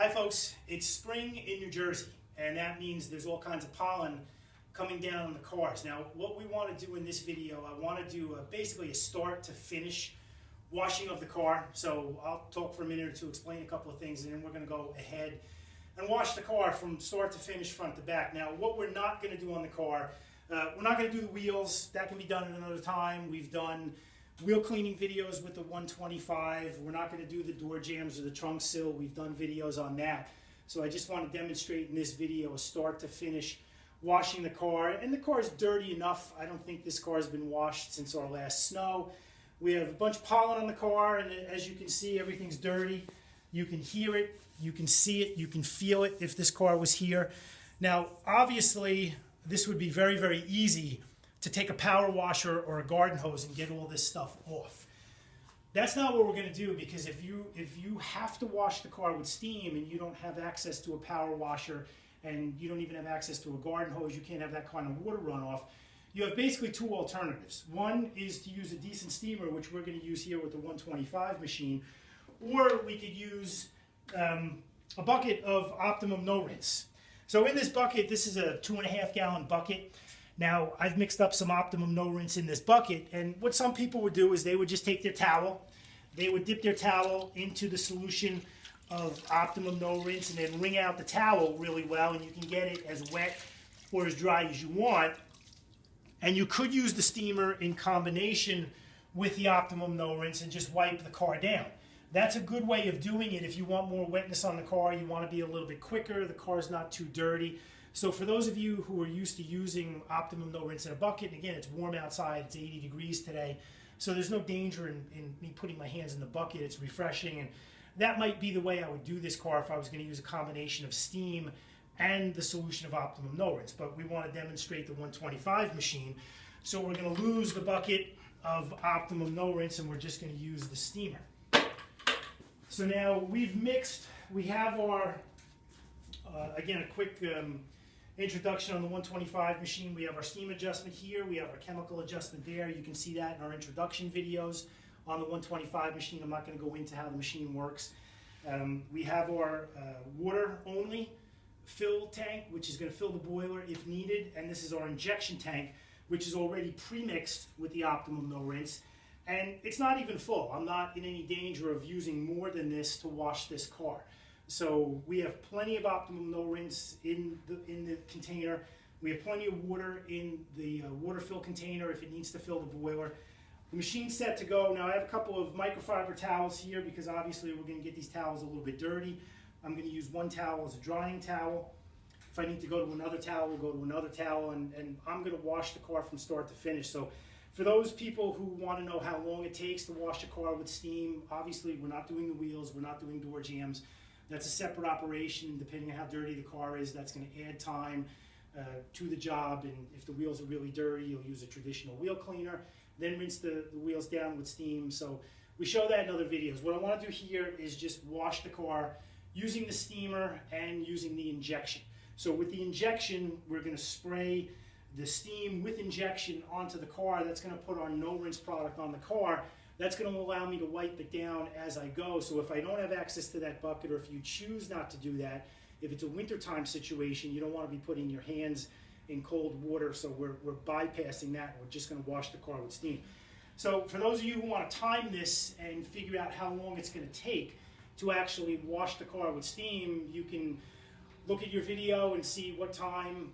Hi folks, it's spring in New Jersey, and that means there's all kinds of pollen coming down on the cars. Now what we want to do in this video, I want to do basically a start to finish washing of the car. So I'll talk for a minute or two, explain a couple of things, and then we're going to go ahead and wash the car from start to finish, front to back. Now what we're not going to do on the car, we're not going to do the wheels. That can be done at another time. We've done wheel cleaning videos with the 125. We're not going to do the door jams or the trunk sill. We've done videos on that. So I just want to demonstrate in this video a start to finish washing the car. And the car is dirty enough. I don't think this car has been washed since our last snow. We have a bunch of pollen on the car, and as you can see, everything's dirty. You can hear it, you can see it, you can feel it if this car was here. Now, obviously, this would be very, very easy to take a power washer or a garden hose and get all this stuff off. That's not what we're going to do, because if you have to wash the car with steam and you don't have access to a power washer and you don't even have access to a garden hose, you can't have that kind of water runoff, you have basically two alternatives. One is to use a decent steamer, which we're going to use here with the 125 machine, or we could use a bucket of Optimum No Rinse. So in this bucket, this is a 2.5 gallon bucket. Now, I've mixed up some Optimum No Rinse in this bucket, and what some people would do is they would just take their towel, they would dip their towel into the solution of Optimum No Rinse and then wring out the towel really well, and you can get it as wet or as dry as you want. And you could use the steamer in combination with the Optimum No Rinse and just wipe the car down. That's a good way of doing it if you want more wetness on the car, you want to be a little bit quicker, the car's not too dirty. So for those of you who are used to using Optimum No Rinse in a bucket, and again, it's warm outside, it's 80 degrees today, so there's no danger in me putting my hands in the bucket. It's refreshing, and that might be the way I would do this car if I was going to use a combination of steam and the solution of Optimum No Rinse. But we want to demonstrate the 125 machine, so we're going to lose the bucket of Optimum No Rinse and we're just going to use the steamer. So now we've mixed, we have our, again, a quick introduction on the 125 machine. We have our steam adjustment here, we have our chemical adjustment there. You can see that in our introduction videos on the 125 machine. I'm not going to go into how the machine works. We have our water only fill tank, which is going to fill the boiler if needed, and this is our injection tank, which is already pre-mixed with the Optimum No Rinse, and it's not even full. I'm not in any danger of using more than this to wash this car. So we have plenty of Optimum No Rinse in the container. We have plenty of water in the water fill container if it needs to fill the boiler. The machine's set to go. Now I have a couple of microfiber towels here because obviously we're going to get these towels a little bit dirty. I'm going to use one towel as a drying towel. If I need to go to another towel, we'll go to another towel, and I'm going to wash the car from start to finish. So for those people who want to know how long it takes to wash a car with steam, obviously we're not doing the wheels, we're not doing door jams. That's a separate operation. Depending on how dirty the car is, that's going to add time to the job. And if the wheels are really dirty, you'll use a traditional wheel cleaner, then rinse the wheels down with steam. So we show that in other videos. What I want to do here is just wash the car using the steamer and using the injection. So with the injection, we're going to spray the steam with injection onto the car. That's going to put our no rinse product on the car. That's going to allow me to wipe it down as I go. So if I don't have access to that bucket, or if you choose not to do that, if it's a wintertime situation, you don't want to be putting your hands in cold water, so we're bypassing that. We're just going to wash the car with steam. So for those of you who want to time this and figure out how long it's going to take to actually wash the car with steam, you can look at your video and see what time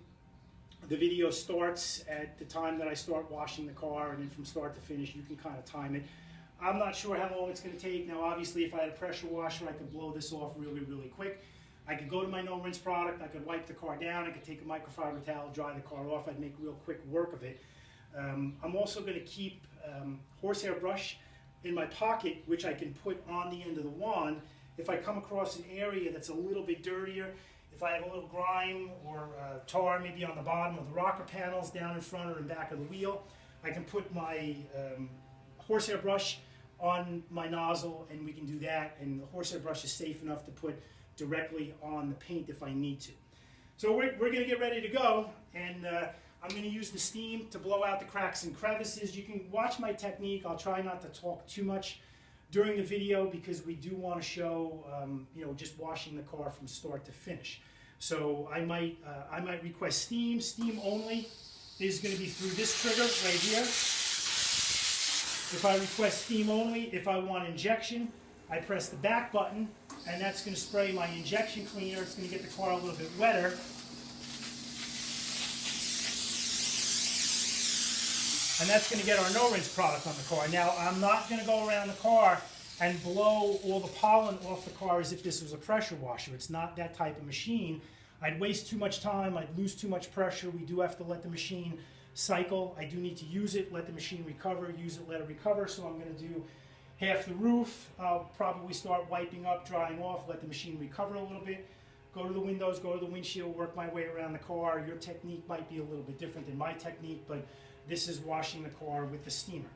the video starts at the time that I start washing the car, and then from start to finish you can kind of time it. I'm not sure how long it's going to take. Now obviously if I had a pressure washer, I could blow this off really, really quick. I could go to my no rinse product, I could wipe the car down, I could take a microfiber towel, dry the car off, I'd make real quick work of it. I'm also going to keep horsehair brush in my pocket, which I can put on the end of the wand. If I come across an area that's a little bit dirtier, if I have a little grime or tar maybe on the bottom of the rocker panels, down in front or in back of the wheel, I can put my horsehair brush on my nozzle and we can do that, and the horsehair brush is safe enough to put directly on the paint if I need to. So we're going to get ready to go, and I'm going to use the steam to blow out the cracks and crevices. You can watch my technique. I'll try not to talk too much during the video because we do want to show, just washing the car from start to finish. So I might request steam. Steam only is going to be through this trigger right here. If I request steam only, if I want injection, I press the back button, and that's going to spray my injection cleaner. It's going to get the car a little bit wetter. And that's going to get our no-rinse product on the car. Now, I'm not going to go around the car and blow all the pollen off the car as if this was a pressure washer. It's not that type of machine. I'd waste too much time. I'd lose too much pressure. We do have to let the machine cycle. I do need to use it, let the machine recover, use it, let it recover. So I'm going to do half the roof. I'll probably start wiping up, drying off, let the machine recover a little bit. Go to the windows, go to the windshield, work my way around the car. Your technique might be a little bit different than my technique, but this is washing the car with the steamer.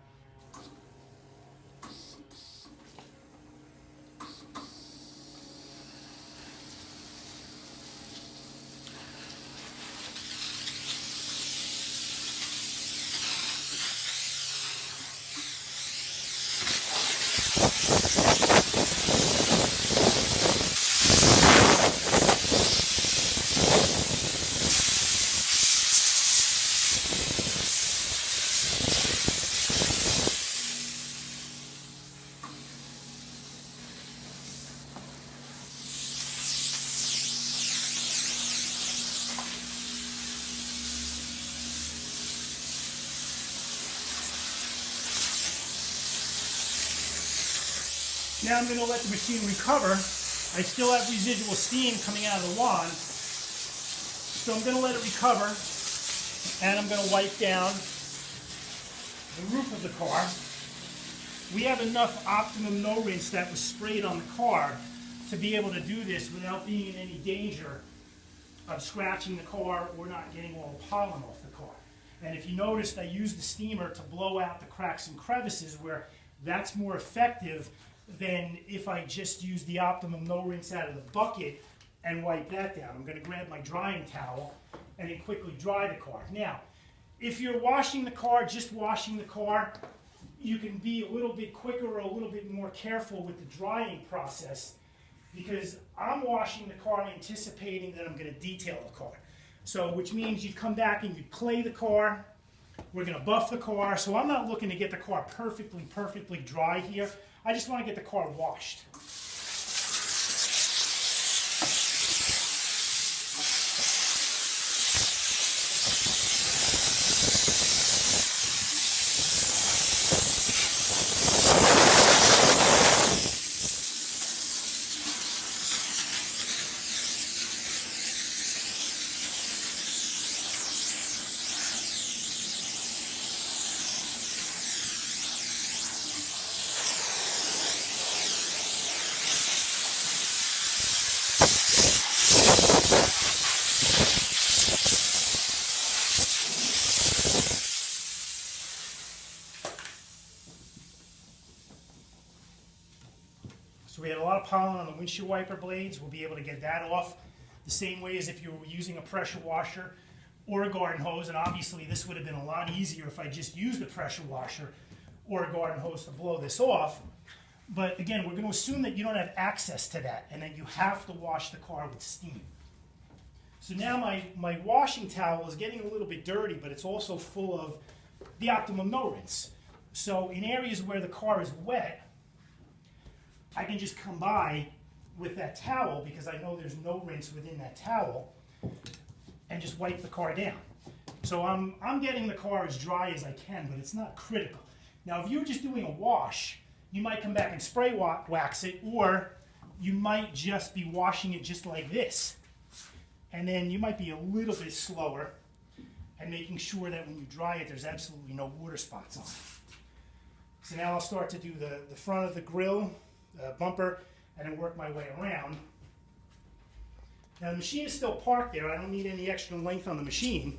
Now I'm going to let the machine recover. I still have residual steam coming out of the wand. So I'm going to let it recover, and I'm going to wipe down the roof of the car. We have enough Optimum No Rinse that was sprayed on the car to be able to do this without being in any danger of scratching the car or not getting all the pollen off the car. And if you noticed, I used the steamer to blow out the cracks and crevices, where that's more effective than if I just use the Optimum No Rinse out of the bucket and wipe that down. I'm going to grab my drying towel and then quickly dry the car. Now, if you're washing the car, just washing the car, you can be a little bit quicker or a little bit more careful with the drying process, because I'm washing the car anticipating that I'm going to detail the car. So, which means you come back and you clay the car. We're going to buff the car. So I'm not looking to get the car perfectly dry here. I just want to get the car washed. So we had a lot of pollen on the windshield wiper blades. We'll be able to get that off the same way as if you were using a pressure washer or a garden hose. And obviously this would have been a lot easier if I just used a pressure washer or a garden hose to blow this off. But again, we're going to assume that you don't have access to that and that you have to wash the car with steam. So now my washing towel is getting a little bit dirty, but it's also full of the Optimum No Rinse. So in areas where the car is wet, I can just come by with that towel, because I know there's no rinse within that towel, and just wipe the car down. So I'm getting the car as dry as I can, but it's not critical. Now, if you're just doing a wash, you might come back and spray wax it, or you might just be washing it just like this. And then you might be a little bit slower and making sure that when you dry it, there's absolutely no water spots on it. So now I'll start to do the front of the grill, bumper, and then work my way around. Now the machine is still parked there. I don't need any extra length on the machine.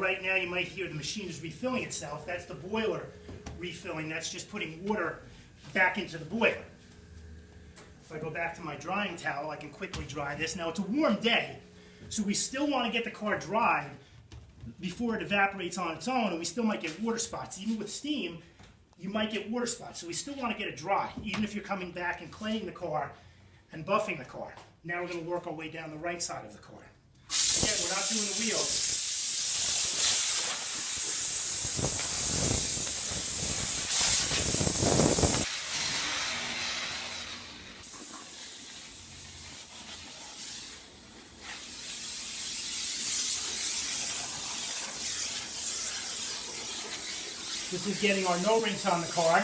right now you might hear the machine is refilling itself. That's the boiler refilling. That's just putting water back into the boiler. If I go back to my drying towel, I can quickly dry this. Now it's a warm day, so we still want to get the car dried before it evaporates on its own, and we still might get water spots. Even with steam, you might get water spots, so we still want to get it dry, even if you're coming back and cleaning the car and buffing the car. Now we're going to work our way down the right side of the car. Again, we're not doing the wheels. This is getting our no rinse on the car.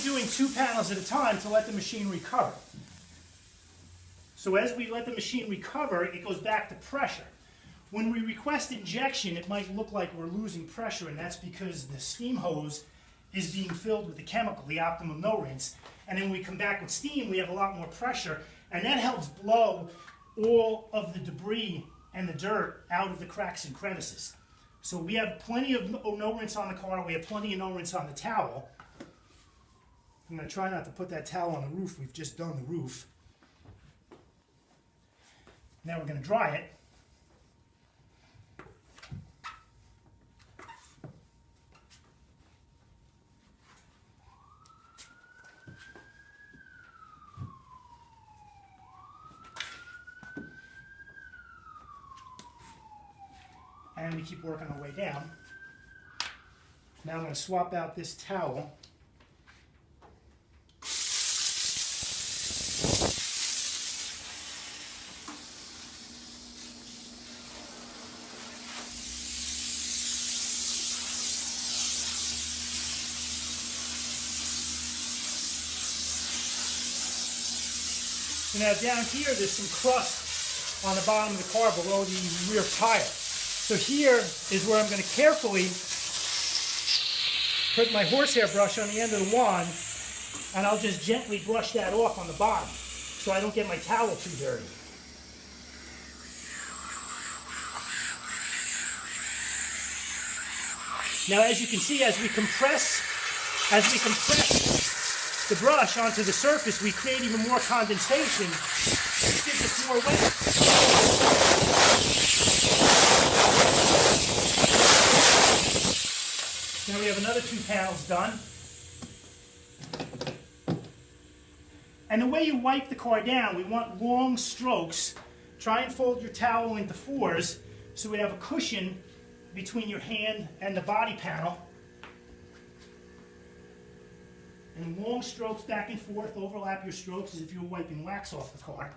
Doing 2 panels at a time to let the machine recover. So as we let the machine recover, it goes back to pressure. When we request injection, it might look like we're losing pressure, and that's because the steam hose is being filled with the chemical, the optimum no rinse. And then when we come back with steam, we have a lot more pressure, and that helps blow all of the debris and the dirt out of the cracks and crevices. So we have plenty of no rinse on the car, we have plenty of no rinse on the towel. I'm going to try not to put that towel on the roof. We've just done the roof. Now we're going to dry it. And we keep working our way down. Now I'm going to swap out this towel. So now down here, there's some crust on the bottom of the car below the rear tire. So here is where I'm going to carefully put my horsehair brush on the end of the wand, and I'll just gently brush that off on the bottom so I don't get my towel too dirty. Now as you can see, as we compress the brush onto the surface, we create even more condensation, which gives us more wet. Now we have another 2 panels done. And the way you wipe the car down, we want long strokes. Try and fold your towel into 4s so we have a cushion between your hand and the body panel. And long strokes back and forth, overlap your strokes as if you were wiping wax off the car.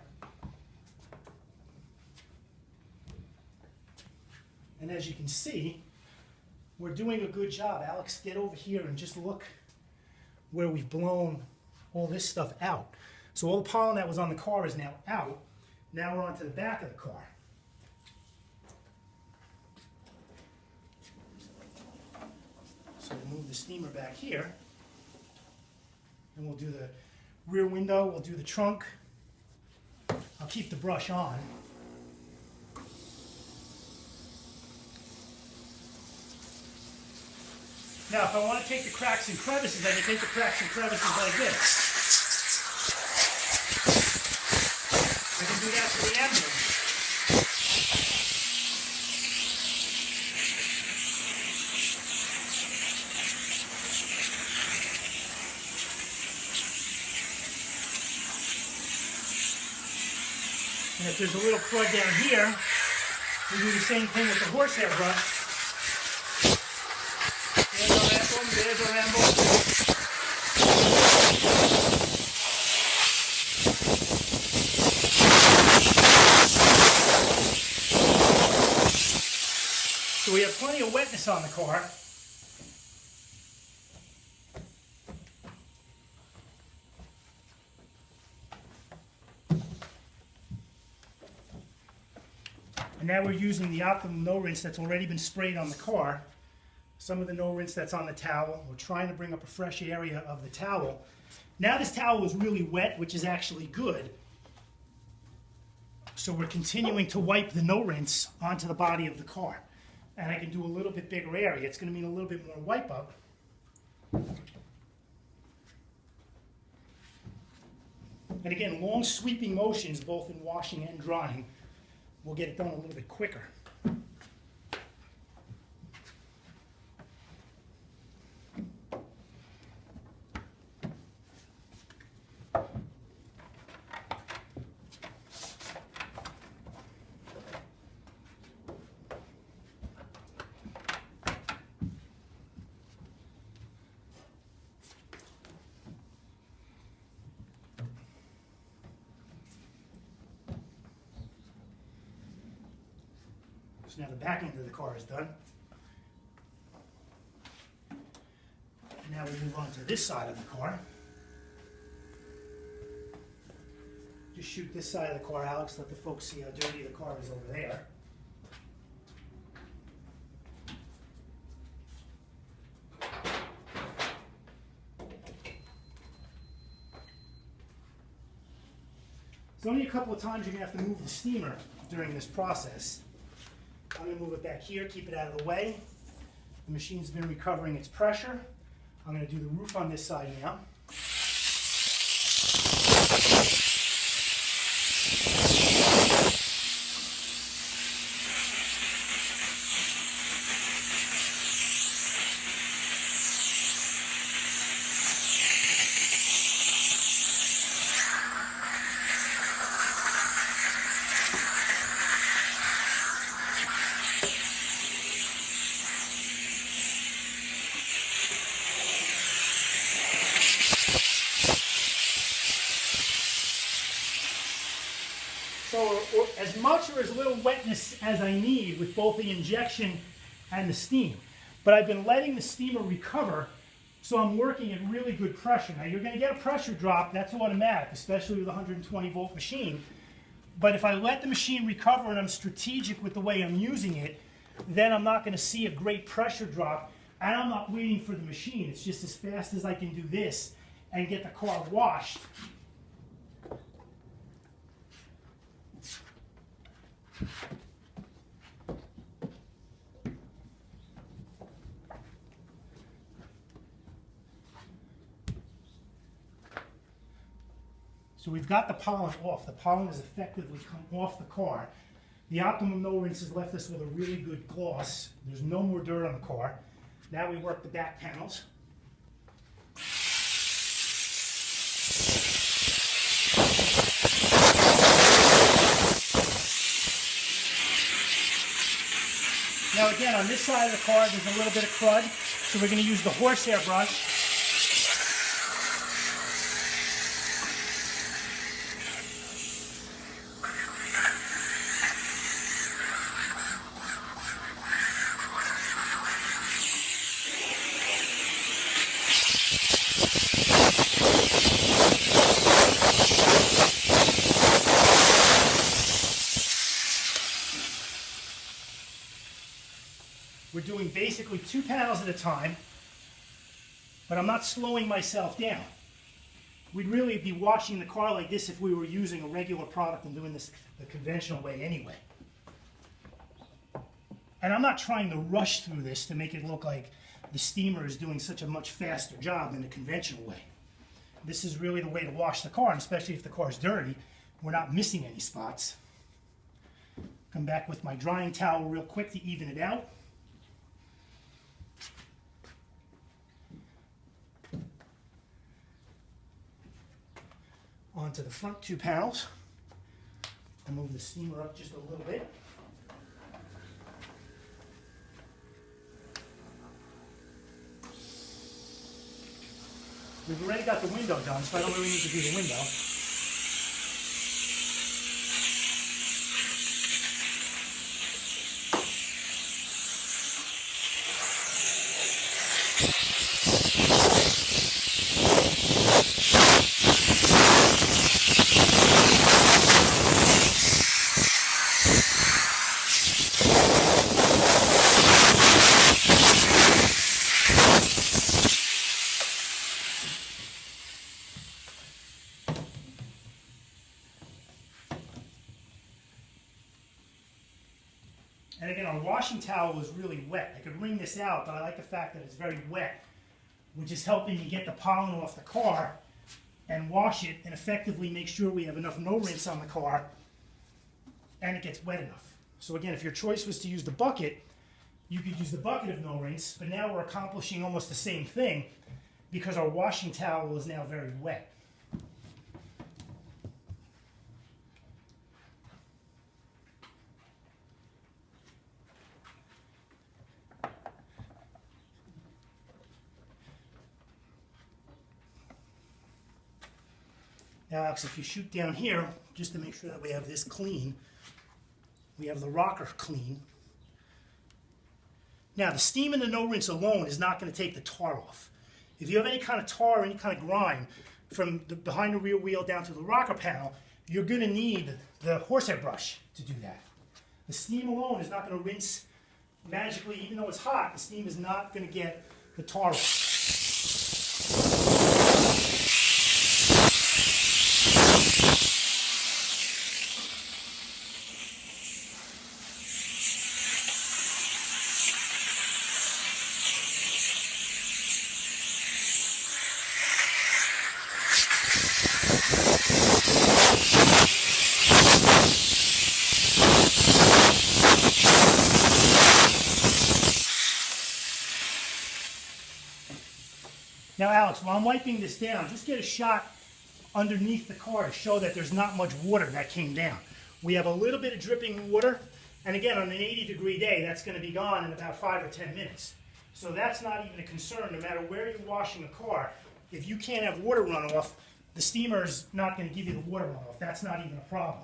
And as you can see, we're doing a good job. Alex, get over here and just look where we've blown all this stuff out. So all the pollen that was on the car is now out. Now we're onto the back of the car. So we'll move the steamer back here. And we'll do the rear window, we'll do the trunk. I'll keep the brush on. Now if I want to take the cracks and crevices, I can take the cracks and crevices like this. I can do that for the emblem. And if there's a little crud down here, we do the same thing with the horsehair brush. There's our emblem. So we have plenty of wetness on the car. And now we're using the optimum no rinse that's already been sprayed on the car. some of the no rinse that's on the towel. We're trying to bring up a fresh area of the towel. Now this towel is really wet, which is actually good. So we're continuing to wipe the no rinse onto the body of the car. And I can do a little bit bigger area. It's going to mean a little bit more wipe up. And again, long sweeping motions, both in washing and drying, will get it done a little bit quicker. So now the back end of the car is done. Now we move on to this side of the car. Just shoot this side of the car, Alex. Let the folks see how dirty the car is over there. There's only a couple of times you're going to have to move the steamer during this process. I'm going to move it back here, keep it out of the way. The machine's been recovering its pressure. I'm going to do the roof on this side now. So as much or as little wetness as I need with both the injection and the steam. But I've been letting the steamer recover, so I'm working at really good pressure. Now you're going to get a pressure drop, that's automatic, especially with a 120 volt machine. But if I let the machine recover and I'm strategic with the way I'm using it, then I'm not going to see a great pressure drop, and I'm not waiting for the machine. It's just as fast as I can do this and get the car washed. So we've got the pollen off. The pollen has effectively come off the car. The optimum no rinse has left us with a really good gloss. There's no more dirt on the car. Now we work the back panels. Now again, on this side of the car, there's a little bit of crud, so we're going to use the horsehair brush. We're doing basically 2 panels at a time, but I'm not slowing myself down. We'd really be washing the car like this if we were using a regular product and doing this the conventional way anyway. And I'm not trying to rush through this to make it look like the steamer is doing such a much faster job than the conventional way. This is really the way to wash the car, and especially if the car is dirty, we're not missing any spots. Come back with my drying towel real quick to even it out. Onto the front 2 panels and move the steamer up just a little bit. We've already got the window done, so I don't really need to do the window. And again, our washing towel is really wet. I could wring this out, but I like the fact that it's very wet, which is helping me get the pollen off the car and wash it and effectively make sure we have enough no rinse on the car and it gets wet enough. So again, if your choice was to use the bucket, you could use the bucket of no rinse, but now we're accomplishing almost the same thing because our washing towel is now very wet. Now, Alex, if you shoot down here, just to make sure that we have this clean, we have the rocker clean. Now, the steam in the no rinse alone is not going to take the tar off. If you have any kind of tar or any kind of grime from behind the rear wheel down to the rocker panel, you're going to need the horsehair brush to do that. The steam alone is not going to rinse magically, even though it's hot, the steam is not going to get the tar off. Now, Alex, while I'm wiping this down, just get a shot underneath the car to show that there's not much water that came down. We have a little bit of dripping water, and again, on an 80-degree day, that's going to be gone in about 5 or 10 minutes. So that's not even a concern, no matter where you're washing a car. If you can't have water runoff, the steamer's not going to give you the water runoff. That's not even a problem.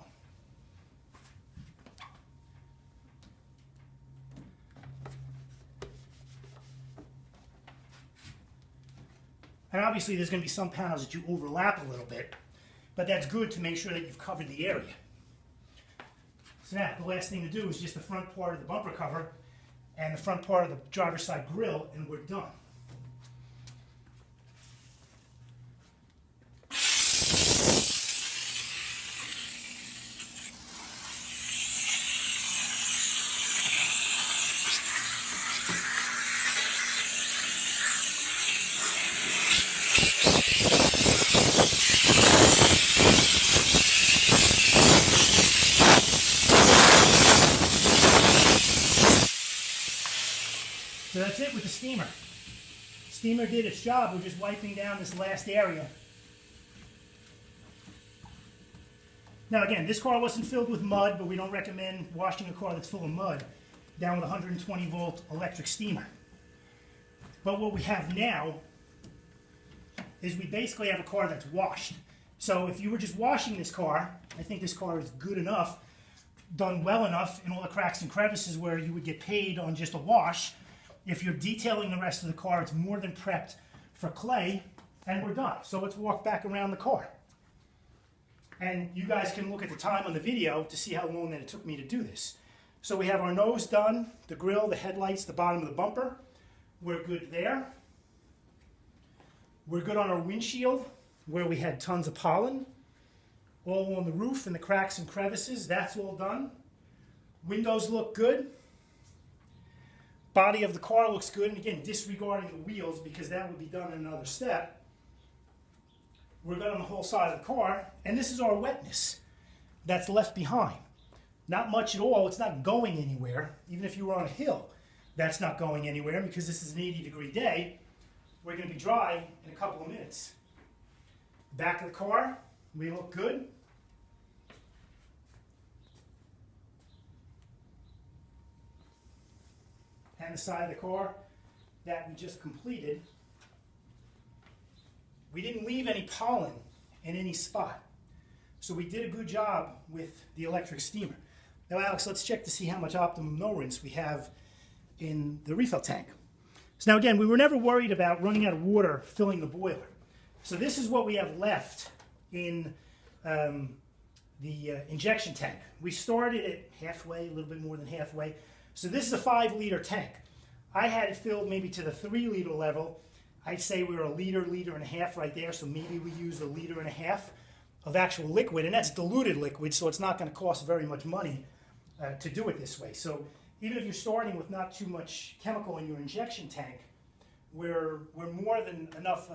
And obviously there's going to be some panels that you overlap a little bit, but that's good to make sure that you've covered the area. So now the last thing to do is just the front part of the bumper cover and the front part of the driver's side grille, and we're done. So that's it with the steamer. Steamer did its job. We're just wiping down this last area. Now again, this car wasn't filled with mud, but we don't recommend washing a car that's full of mud down with a 120 volt electric steamer. But what we have now is we basically have a car that's washed. So if you were just washing this car, I think this car is good enough, done well enough in all the cracks and crevices where you would get paid on just a wash. If you're detailing the rest of the car, it's more than prepped for clay, and we're done. So let's walk back around the car. And you guys can look at the time on the video to see how long that it took me to do this. So we have our nose done, the grille, the headlights, the bottom of the bumper. We're good there. We're good on our windshield, where we had tons of pollen. All on the roof and the cracks and crevices, that's all done. Windows look good. Body of the car looks good, and again, disregarding the wheels because that would be done in another step. We're good on the whole side of the car, and this is our wetness that's left behind. Not much at all. It's not going anywhere. Even if you were on a hill, that's not going anywhere because this is an 80-degree day. We're going to be dry in a couple of minutes. Back of the car, we look good. And the side of the car that we just completed. We didn't leave any pollen in any spot. So we did a good job with the electric steamer. Now, Alex, let's check to see how much optimum no rinse we have in the refill tank. So now again, we were never worried about running out of water filling the boiler. So this is what we have left in the injection tank. We started it halfway, a little bit more than halfway. So this is a 5-liter tank. I had it filled maybe to the 3-liter level. I'd say we were a liter and a half right there, so maybe we used a liter and a half of actual liquid, and that's diluted liquid, so it's not going to cost very much money to do it this way. So even if you're starting with not too much chemical in your injection tank, we're more than enough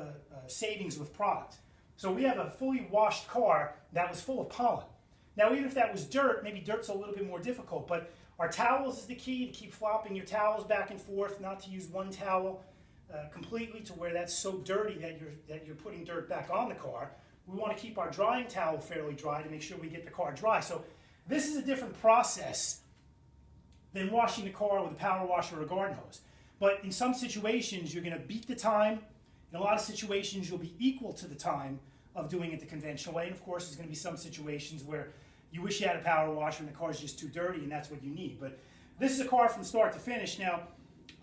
savings with product. So we have a fully washed car that was full of pollen. Now, even if that was dirt, maybe dirt's a little bit more difficult, but our towels is the key, to keep flopping your towels back and forth, not to use one towel completely to where that's so dirty that you're putting dirt back on the car. We want to keep our drying towel fairly dry to make sure we get the car dry. So this is a different process than washing the car with a power washer or a garden hose. But in some situations, you're going to beat the time. In a lot of situations, you'll be equal to the time of doing it the conventional way. And of course, there's going to be some situations where you wish you had a power washer and the car's just too dirty and that's what you need. But this is a car from start to finish. Now,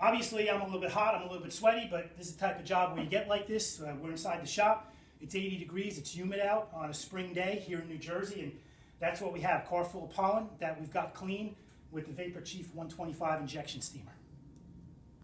obviously, I'm a little bit hot, I'm a little bit sweaty, but this is the type of job where you get like this. We're inside the shop. It's 80 degrees, it's humid out on a spring day here in New Jersey, and that's what we have, car full of pollen that we've got clean with the Vapor Chief 125 injection steamer.